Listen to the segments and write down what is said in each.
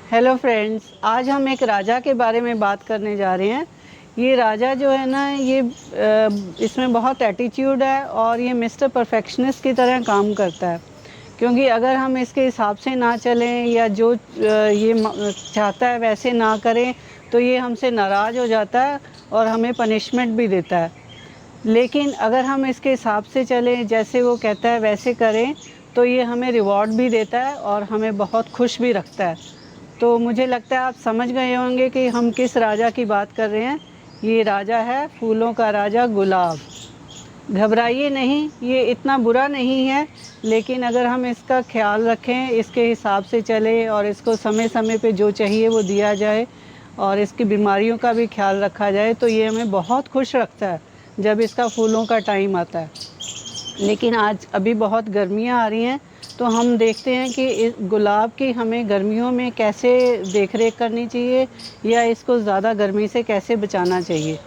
Hello friends, आज हम एक राजा के बारे में बात करने जा रहे हैं। ये राजा जो है ना, ये इसमें बहुत एटीट्यूड है और ये मिस्टर परफेक्शनिस्ट की तरह काम करता है। क्योंकि अगर हम इसके हिसाब से ना चलें या जो ये चाहता है वैसे ना करें तो ये हमसे नाराज़ हो जाता है और हमें पनिशमेंट भी देता है। लेकिन अगर हम इसके हिसाब से चलें, जैसे वो कहता है वैसे करें, तो ये हमें रिवॉर्ड भी देता है और हमें बहुत खुश भी रखता है। तो मुझे लगता है आप समझ गए होंगे कि हम किस राजा की बात कर रहे हैं। ये राजा है फूलों का राजा गुलाब। घबराइए नहीं, ये इतना बुरा नहीं है, लेकिन अगर हम इसका ख्याल रखें, इसके हिसाब से चलें और इसको समय समय पे जो चाहिए वो दिया जाए और इसकी बीमारियों का भी ख्याल रखा जाए, तो ये हमें बहुत खुश रखता है जब इसका फूलों का टाइम आता है। लेकिन आज अभी बहुत गर्मियाँ आ रही हैं, तो हम देखते हैं कि इस गुलाब की हमें गर्मियों में कैसे देख रेख करनी चाहिए या इसको ज़्यादा गर्मी से कैसे बचाना चाहिए।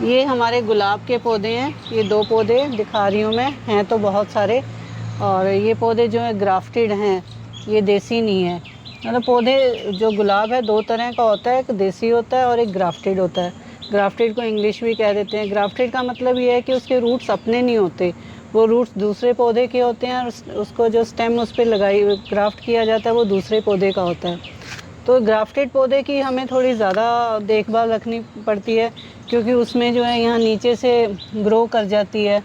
ये हमारे गुलाब के पौधे हैं। ये 2 पौधे दिखा रही हूँ मैं, हैं तो बहुत सारे। और ये पौधे जो है ग्राफ्टेड हैं, ये देसी नहीं है। मतलब पौधे जो गुलाब है 2 तरह का होता है, एक देसी होता है और एक ग्राफ्टेड होता है। ग्राफ्टेड को इंग्लिश भी कह देते हैं। ग्राफ्टेड का मतलब ये है कि उसके रूट्स अपने नहीं होते, वो रूट्स दूसरे पौधे के होते हैं और उसको जो स्टेम उस पर लगाई ग्राफ्ट किया जाता है वो दूसरे पौधे का होता है। तो ग्राफ्टेड पौधे की हमें थोड़ी ज़्यादा देखभाल रखनी पड़ती है, क्योंकि उसमें जो है यहाँ नीचे से ग्रो कर जाती है।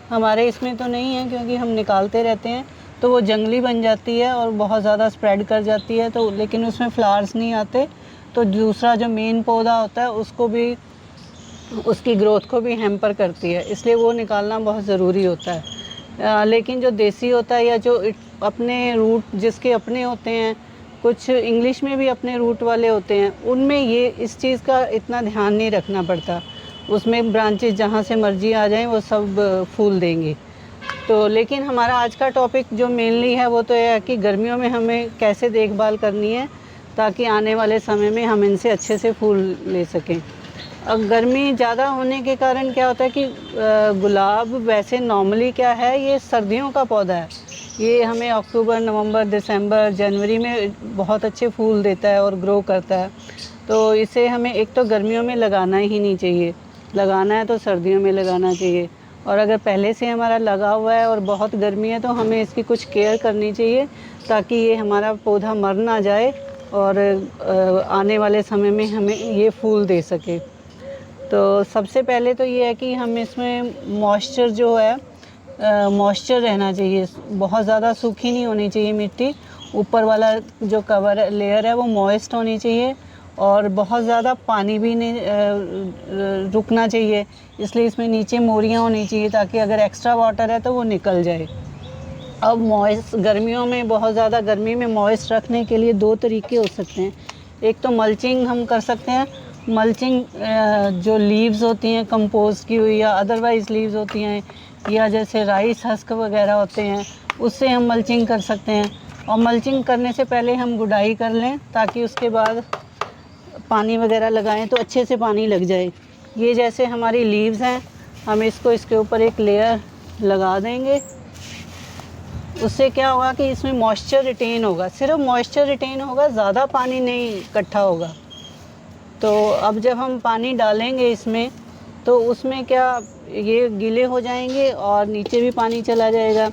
हमारे इसमें तो नहीं है क्योंकि हम निकालते रहते हैं, तो वो जंगली बन जाती है और बहुत ज़्यादा स्प्रेड कर जाती है। तो लेकिन उसमें फ्लावर्स नहीं आते, तो दूसरा जो मेन पौधा होता है उसको भी, उसकी ग्रोथ को भी हैम्पर करती है, इसलिए वो निकालना बहुत ज़रूरी होता है। लेकिन जो देसी होता है या जो अपने रूट जिसके अपने होते हैं, कुछ इंग्लिश में भी अपने रूट वाले होते हैं, उनमें ये इस चीज़ का इतना ध्यान नहीं रखना पड़ता। उसमें ब्रांचेस जहाँ से मर्जी आ जाएं वो सब फूल देंगे। तो लेकिन हमारा आज का टॉपिक जो मेनली है वो तो यह है कि गर्मियों में हमें कैसे देखभाल करनी है ताकि आने वाले समय में हम इनसे अच्छे से फूल ले सकें। अब गर्मी ज़्यादा होने के कारण क्या होता है कि गुलाब वैसे नॉर्मली क्या है, ये सर्दियों का पौधा है। ये हमें अक्टूबर, नवंबर, दिसंबर, जनवरी में बहुत अच्छे फूल देता है और ग्रो करता है। तो इसे हमें एक तो गर्मियों में लगाना ही नहीं चाहिए, लगाना है तो सर्दियों में लगाना चाहिए। और अगर पहले से हमारा लगा हुआ है और बहुत गर्मी है तो हमें इसकी कुछ केयर करनी चाहिए ताकि ये हमारा पौधा मर ना जाए और आने वाले समय में हमें ये फूल दे सके। तो सबसे पहले तो ये है कि हम इसमें मॉइस्चर जो है, मॉइस्चर रहना चाहिए। बहुत ज़्यादा सूखी नहीं होनी चाहिए मिट्टी, ऊपर वाला जो कवर लेयर है वो मॉइस्ट होनी चाहिए और बहुत ज़्यादा पानी भी नहीं रुकना चाहिए। इसलिए इसमें नीचे मोरियाँ होनी चाहिए ताकि अगर एक्स्ट्रा वाटर है तो वो निकल जाए। अब मॉइस्ट गर्मियों में, बहुत ज़्यादा गर्मी में मॉइस्ट रखने के लिए 2 तरीके हो सकते हैं। एक तो मल्चिंग हम कर सकते हैं। मल्चिंग जो लीव्स होती हैं कंपोस्ट की हुई या अदरवाइज़ लीव्स होती हैं, या जैसे राइस हस्क वगैरह होते हैं, उससे हम मल्चिंग कर सकते हैं। और मल्चिंग करने से पहले हम गुडाई कर लें ताकि उसके बाद पानी वगैरह लगाएं तो अच्छे से पानी लग जाए। ये जैसे हमारी लीव्स हैं, हम इसको इसके ऊपर एक लेयर लगा देंगे। उससे क्या होगा कि इसमें मॉइस्चर रिटेन होगा, सिर्फ मॉइस्चर रिटेन होगा, ज़्यादा पानी नहीं इकट्ठा होगा। तो अब जब हम पानी डालेंगे इसमें तो उसमें क्या, ये गीले हो जाएंगे और नीचे भी पानी चला जाएगा।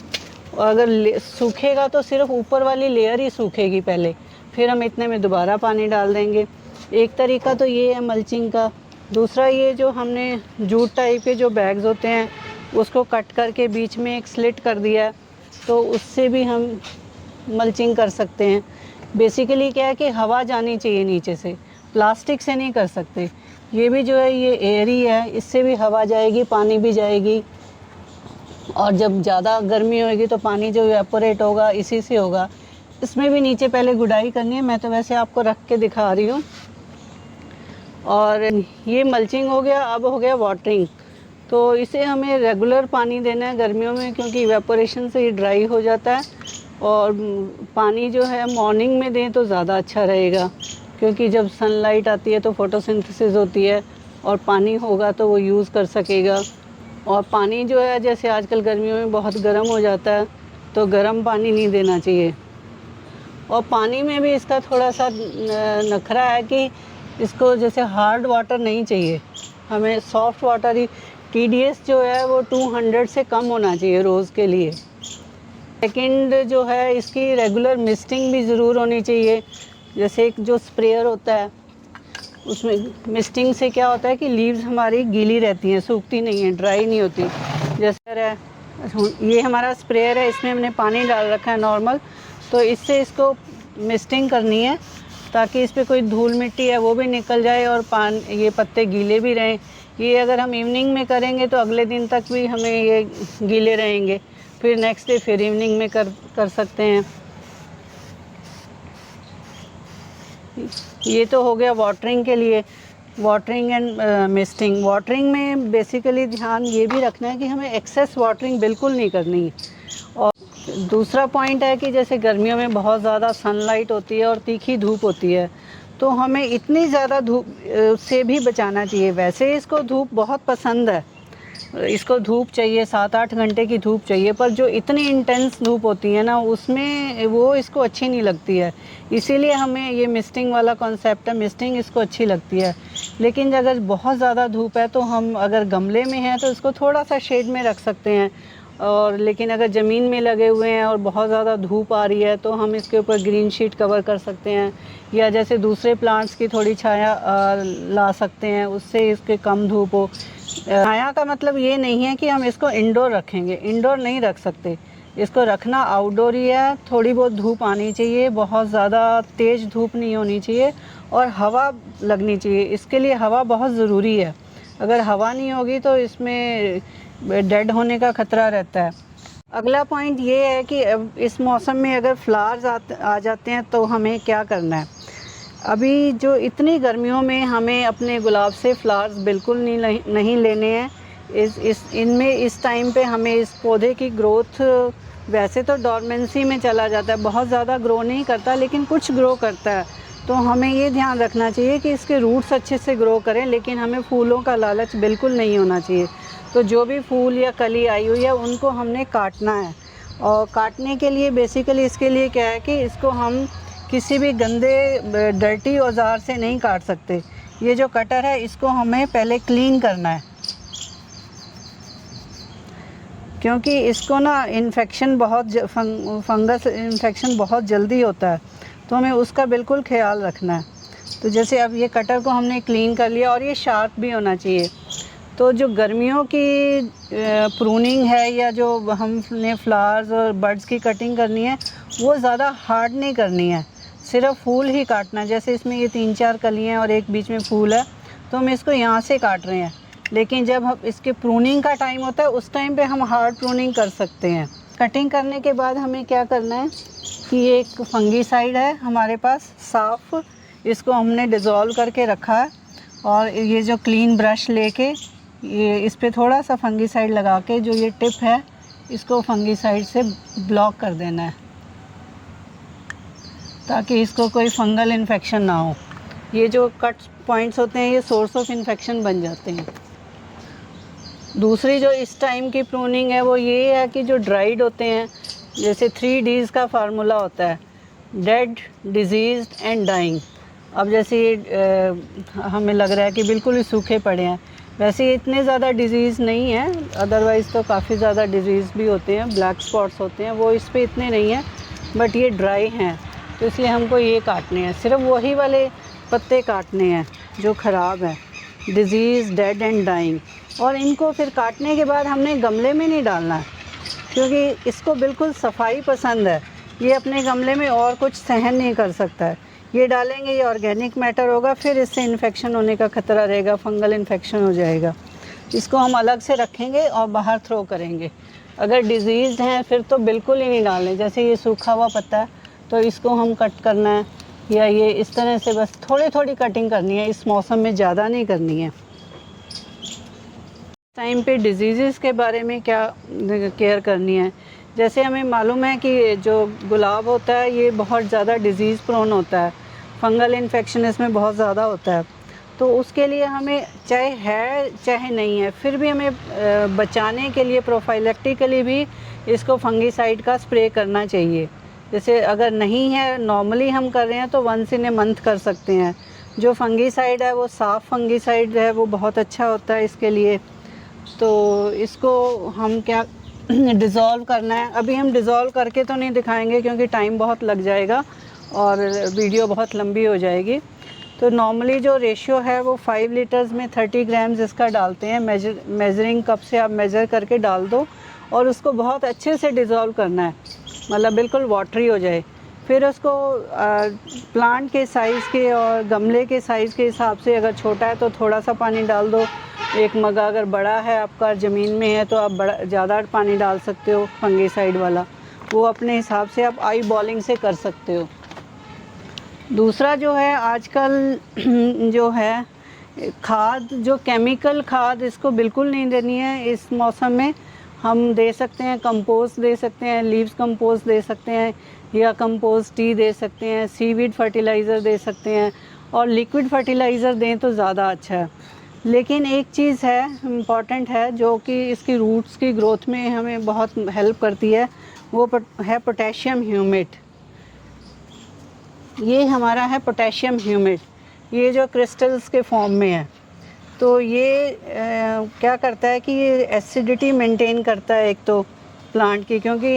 और अगर सूखेगा तो सिर्फ ऊपर वाली लेयर ही सूखेगी पहले, फिर हम इतने में दोबारा पानी डाल देंगे। एक तरीका तो ये है मल्चिंग का। दूसरा, ये जो हमने जूट टाइप के जो बैग्स होते हैं उसको कट करके बीच में एक स्लिट कर दिया है, तो उससे भी हम मल्चिंग कर सकते हैं। बेसिकली क्या है कि हवा जानी चाहिए नीचे से, प्लास्टिक से नहीं कर सकते। ये भी जो है ये एयरी है, इससे भी हवा जाएगी, पानी भी जाएगी। और जब ज़्यादा गर्मी होगी तो पानी जो इवेपोरेट होगा इसी से होगा। इसमें भी नीचे पहले गुडाई करनी है, मैं तो वैसे आपको रख के दिखा रही हूँ। और ये मल्चिंग हो गया। अब हो गया वाटरिंग। तो इसे हमें रेगुलर पानी देना है गर्मियों में, क्योंकि इवेपोरेशन से ये ड्राई हो जाता है। और पानी जो है मॉर्निंग में दें तो ज़्यादा अच्छा रहेगा, क्योंकि जब सनलाइट आती है तो फोटोसिंथेसिस होती है और पानी होगा तो वो यूज़ कर सकेगा। और पानी जो है, जैसे आजकल गर्मियों में बहुत गर्म हो जाता है, तो गर्म पानी नहीं देना चाहिए। और पानी में भी इसका थोड़ा सा नखरा है कि इसको जैसे हार्ड वाटर नहीं चाहिए, हमें सॉफ्ट वाटर ही। TDS जो है वो 200 से कम होना चाहिए रोज़ के लिए। सेकंड जो है, इसकी रेगुलर मिस्टिंग भी ज़रूर होनी चाहिए। जैसे एक जो स्प्रेयर होता है उसमें मिस्टिंग से क्या होता है कि लीव्स हमारी गीली रहती हैं, सूखती नहीं है, ड्राई नहीं होती। जैसे है ये हमारा स्प्रेयर है, इसमें हमने पानी डाल रखा है नॉर्मल, तो इससे इसको मिस्टिंग करनी है ताकि इस पर कोई धूल मिट्टी है वो भी निकल जाए और ये पत्ते गीले भी रहें। ये अगर हम इवनिंग में करेंगे तो अगले दिन तक भी हमें ये गीले रहेंगे, फिर नेक्स्ट डे फिर इवनिंग में कर सकते हैं। ये तो हो गया वाटरिंग के लिए, वाटरिंग एंड मिस्टिंग। वाटरिंग में बेसिकली ध्यान ये भी रखना है कि हमें एक्सेस वाटरिंग बिल्कुल नहीं करनी है। और दूसरा पॉइंट है कि जैसे गर्मियों में बहुत ज़्यादा सनलाइट होती है और तीखी धूप होती है, तो हमें इतनी ज़्यादा धूप से भी बचाना चाहिए। वैसे इसको धूप बहुत पसंद है, इसको धूप चाहिए, 7-8 घंटे की धूप चाहिए, पर जो इतनी इंटेंस धूप होती है ना उसमें वो इसको अच्छी नहीं लगती है। इसीलिए हमें ये मिस्टिंग वाला कॉन्सेप्ट है, मिस्टिंग इसको अच्छी लगती है। लेकिन अगर बहुत ज़्यादा धूप है तो हम अगर गमले में हैं तो इसको थोड़ा सा शेड में रख सकते हैं, और लेकिन अगर ज़मीन में लगे हुए हैं और बहुत ज़्यादा धूप आ रही है तो हम इसके ऊपर ग्रीन शीट कवर कर सकते हैं, या जैसे दूसरे प्लांट्स की थोड़ी छाया ला सकते हैं, उससे इसके कम धूप हो। छाया का मतलब ये नहीं है कि हम इसको इंडोर रखेंगे, इंडोर नहीं रख सकते, इसको रखना आउटडोर ही है। थोड़ी बहुत धूप आनी चाहिए, बहुत ज़्यादा तेज़ धूप नहीं होनी चाहिए, और हवा लगनी चाहिए। इसके लिए हवा बहुत ज़रूरी है, अगर हवा नहीं होगी तो इसमें डेड होने का ख़तरा रहता है। अगला पॉइंट ये है कि अब इस मौसम में अगर फ्लावर्स आ जाते हैं तो हमें क्या करना है। अभी जो इतनी गर्मियों में हमें अपने गुलाब से फ्लावर्स बिल्कुल नहीं लेने हैं। इनमें इस टाइम पे हमें इस पौधे की ग्रोथ, वैसे तो डॉर्मेंसी में चला जाता है, बहुत ज़्यादा ग्रो नहीं करता लेकिन कुछ ग्रो करता है, तो हमें ये ध्यान रखना चाहिए कि इसके रूट्स अच्छे से ग्रो करें। लेकिन हमें फूलों का लालच बिल्कुल नहीं होना चाहिए। तो जो भी फूल या कली आई हुई है उनको हमने काटना है, और काटने के लिए बेसिकली इसके लिए क्या है कि इसको हम किसी भी गंदे डर्टी औजार से नहीं काट सकते। ये जो कटर है इसको हमें पहले क्लीन करना है, क्योंकि इसको ना इन्फेक्शन फंगस इन्फेक्शन बहुत जल्दी होता है, तो हमें उसका बिल्कुल ख्याल रखना है। तो जैसे अब ये कटर को हमने क्लीन कर लिया, और ये शार्प भी होना चाहिए। तो जो गर्मियों की प्रूनिंग है या जो हमने फ्लावर्स और बर्ड्स की कटिंग करनी है वो ज़्यादा हार्ड नहीं करनी है, सिर्फ फूल ही काटना है। जैसे इसमें ये 3-4 कलियाँ और एक बीच में फूल है, तो हम इसको यहाँ से काट रहे हैं। लेकिन जब हम इसके प्रूनिंग का टाइम होता है उस टाइम पे हम हार्ड प्रूनिंग कर सकते हैं। कटिंग करने के बाद हमें क्या करना है कि ये एक फंगीसाइड है हमारे पास साफ़, इसको हमने डिज़ोल्व करके रखा है, और ये जो क्लीन ब्रश लेके ये इस पे थोड़ा सा फंगीसाइड लगा के जो ये टिप है इसको फंगीसाइड से ब्लॉक कर देना है, ताकि इसको कोई फंगल इन्फेक्शन ना हो। ये जो कट पॉइंट्स होते हैं ये सोर्स ऑफ इन्फेक्शन बन जाते हैं। दूसरी जो इस टाइम की प्रूनिंग है वो ये है कि जो ड्राइड होते हैं, जैसे 3 Ds का फार्मूला होता है, डेड, डिजीज़ एंड डाइंग। अब जैसे हमें लग रहा है कि बिल्कुल ही सूखे पड़े हैं, वैसे इतने ज़्यादा डिज़ीज़ नहीं है, अदरवाइज़ तो काफ़ी ज़्यादा डिज़ीज़ भी होते हैं, ब्लैक स्पॉट्स होते हैं, वो इस पे इतने नहीं हैं, बट ये ड्राई हैं, तो इसलिए हमको ये काटने हैं। सिर्फ वही वाले पत्ते काटने हैं जो ख़राब हैं, डिज़ीज़, डेड एंड डाइंग। और इनको फिर काटने के बाद हमने गमले में नहीं डालना है, क्योंकि इसको बिल्कुल सफाई पसंद है, ये अपने गमले में और कुछ सहन नहीं कर सकता है। ये डालेंगे ये ऑर्गेनिक मैटर होगा, फिर इससे इन्फेक्शन होने का ख़तरा रहेगा, फंगल इन्फेक्शन हो जाएगा। इसको हम अलग से रखेंगे और बाहर थ्रो करेंगे। अगर डिज़ीज़ हैं फिर तो बिल्कुल ही नहीं डालें। जैसे ये सूखा हुआ पत्ता है तो इसको हम कट करना है, या ये इस तरह से बस थोड़ी थोड़ी कटिंग करनी है, इस मौसम में ज़्यादा नहीं करनी है। टाइम पे डिजीज़ के बारे में क्या केयर करनी है, जैसे हमें मालूम है कि जो गुलाब होता है ये बहुत ज़्यादा डिज़ीज़ प्रोन होता है, फंगल इन्फेक्शन इसमें बहुत ज़्यादा होता है, तो उसके लिए हमें चाहे है चाहे नहीं है फिर भी हमें बचाने के लिए प्रोफाइलेक्टिकली भी इसको फंगीसाइड का स्प्रे करना चाहिए। जैसे अगर नहीं है, नॉर्मली हम कर रहे हैं तो वंस इन ए मंथ कर सकते हैं। जो फंगीसाइड है वो साफ फंगीसाइड है, वो बहुत अच्छा होता है इसके लिए। तो इसको हम क्या डिज़ोल्व करना है। अभी हम डिज़ोल्व करके तो नहीं दिखाएंगे क्योंकि टाइम बहुत लग जाएगा और वीडियो बहुत लंबी हो जाएगी। तो नॉर्मली जो रेशियो है वो 5 लीटर्स में 30 ग्राम्स इसका डालते हैं। मेजरिंग कप से आप मेज़र करके डाल दो और उसको बहुत अच्छे से डिज़ोल्व करना है, मतलब बिल्कुल वाटरी हो जाए। फिर उसको प्लांट के साइज़ के और गमले के साइज़ के हिसाब से, अगर छोटा है तो थोड़ा सा पानी डाल दो। एक मग अगर बड़ा है आपका, ज़मीन में है, तो आप बड़ा ज़्यादा पानी डाल सकते हो फंगीसाइड वाला। वो अपने हिसाब से आप आई बॉलिंग से कर सकते हो। दूसरा जो है आजकल जो है खाद, जो केमिकल खाद, इसको बिल्कुल नहीं देनी है इस मौसम में। हम दे सकते हैं कंपोस्ट दे सकते हैं, लीव्स कंपोस्ट दे सकते हैं, या कंपोस्ट टी दे सकते हैं, सीवीड फर्टिलाइज़र दे सकते हैं, और लिक्विड फर्टिलाइज़र दें तो ज़्यादा अच्छा है। लेकिन एक चीज़ है इम्पॉर्टेंट है जो कि इसकी रूट्स की ग्रोथ में हमें बहुत हेल्प करती है, वो है पोटेशियम ह्यूमेट। ये हमारा है पोटेशियम ह्यूमेट, ये जो क्रिस्टल्स के फॉर्म में है। तो ये क्या करता है कि ये एसिडिटी मेंटेन करता है एक तो प्लांट की, क्योंकि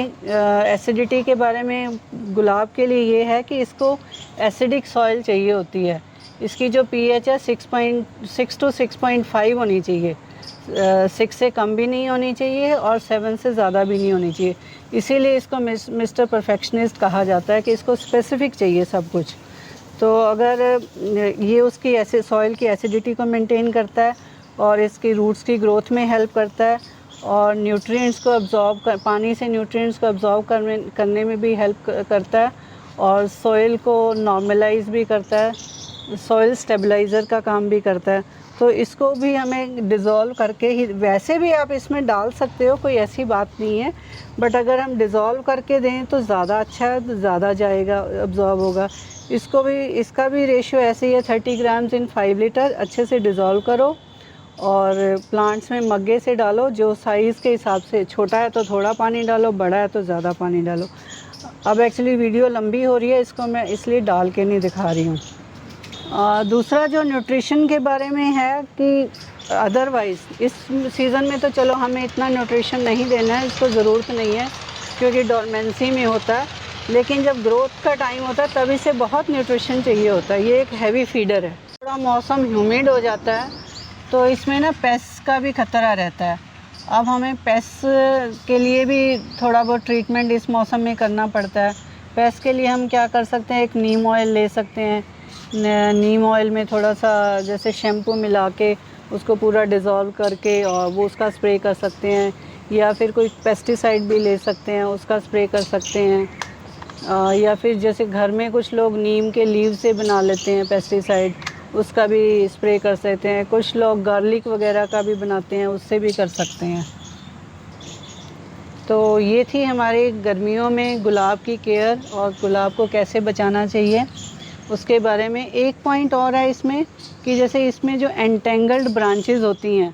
एसिडिटी के बारे में गुलाब के लिए ये है कि इसको एसिडिक सॉइल चाहिए होती है। इसकी जो पीएच है 6.6 to 6.5 होनी चाहिए, 6 से कम भी नहीं होनी चाहिए और 7 से ज़्यादा भी नहीं होनी चाहिए। इसीलिए इसको मिस्टर परफेक्शनिस्ट कहा जाता है कि इसको स्पेसिफिक चाहिए सब कुछ। तो अगर ये उसकी ऐसे सॉइल की एसिडिटी को मेंटेन करता है और इसकी रूट्स की ग्रोथ में हेल्प करता है, और न्यूट्रिएंट्स को अब्जॉर्ब कर, पानी से न्यूट्रिएंट्स को अब्जॉर्ब करने में भी हेल्प करता है, और सॉइल को नॉर्मलाइज भी करता है, सॉइल स्टेबलाइज़र का काम भी करता है। तो इसको भी हमें डिज़ोल्व करके ही, वैसे भी आप इसमें डाल सकते हो, कोई ऐसी बात नहीं है, बट अगर हम डिज़ोल्व करके दें तो ज़्यादा अच्छा है, तो ज़्यादा जाएगा, अब्जॉर्ब होगा। इसको भी, इसका भी रेशियो ऐसे ही है, 30 ग्राम्स इन 5 लीटर। अच्छे से डिज़ोल्व करो और प्लांट्स में मग्गे से डालो, जो साइज़ के हिसाब से, छोटा है तो थोड़ा पानी डालो, बड़ा है तो ज़्यादा पानी डालो। अब एक्चुअली वीडियो लंबी हो रही है, इसको मैं इसलिए डाल के नहीं दिखा रही हूँ। दूसरा जो न्यूट्रिशन के बारे में है कि अदरवाइज़ इस सीज़न में तो चलो हमें इतना न्यूट्रिशन नहीं देना है, इसको ज़रूरत नहीं है क्योंकि डोरमेंसी में होता है। लेकिन जब ग्रोथ का टाइम होता है तब इसे बहुत न्यूट्रिशन चाहिए होता है। ये एक हैवी फीडर है। थोड़ा मौसम ह्यूमिड हो जाता है तो इसमें ना पेस्ट का भी खतरा रहता है। अब हमें पेस्ट के लिए भी थोड़ा बहुत ट्रीटमेंट इस मौसम में करना पड़ता है। पेस्ट के लिए हम क्या कर सकते हैं, एक नीम ऑयल ले सकते हैं। नीम ऑयल में थोड़ा सा जैसे शैम्पू मिला के उसको पूरा डिज़ोल्व करके और वो उसका स्प्रे कर सकते हैं, या फिर कोई पेस्टिसाइड भी ले सकते हैं, उसका स्प्रे कर सकते हैं। या फिर जैसे घर में कुछ लोग नीम के लीव से बना लेते हैं पेस्टिसाइड, उसका भी स्प्रे कर सकते हैं। कुछ लोग गार्लिक वगैरह का भी बनाते हैं, उससे भी कर सकते हैं। तो ये थी हमारे गर्मियों में गुलाब की केयर और गुलाब को कैसे बचाना चाहिए उसके बारे में। एक पॉइंट और है इसमें कि जैसे इसमें जो एंटेंगल्ड ब्रांचेस होती हैं,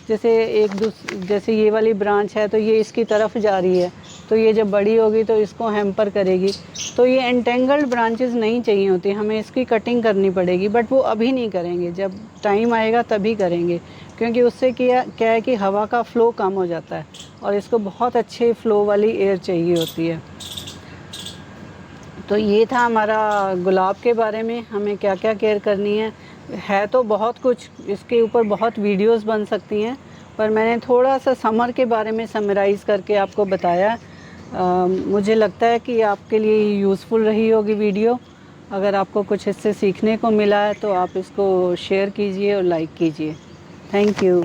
जैसे ये वाली ब्रांच है तो ये इसकी तरफ जा रही है, तो ये जब बड़ी होगी तो इसको हैम्पर करेगी। तो ये एंटेंगल्ड ब्रांचेस नहीं चाहिए होती, हमें इसकी कटिंग करनी पड़ेगी, बट वो अभी नहीं करेंगे, जब टाइम आएगा तभी करेंगे, क्योंकि उससे क्या है कि हवा का फ़्लो कम हो जाता है और इसको बहुत अच्छे फ़्लो वाली एयर चाहिए होती है। तो ये था हमारा गुलाब के बारे में, हमें क्या क्या केयर करनी है तो बहुत कुछ, इसके ऊपर बहुत वीडियोस बन सकती हैं, पर मैंने थोड़ा सा समर के बारे में समराइज़ करके आपको बताया। मुझे लगता है कि आपके लिए यूज़फुल रही होगी वीडियो। अगर आपको कुछ इससे सीखने को मिला है तो आप इसको शेयर कीजिए और लाइक कीजिए। Thank you.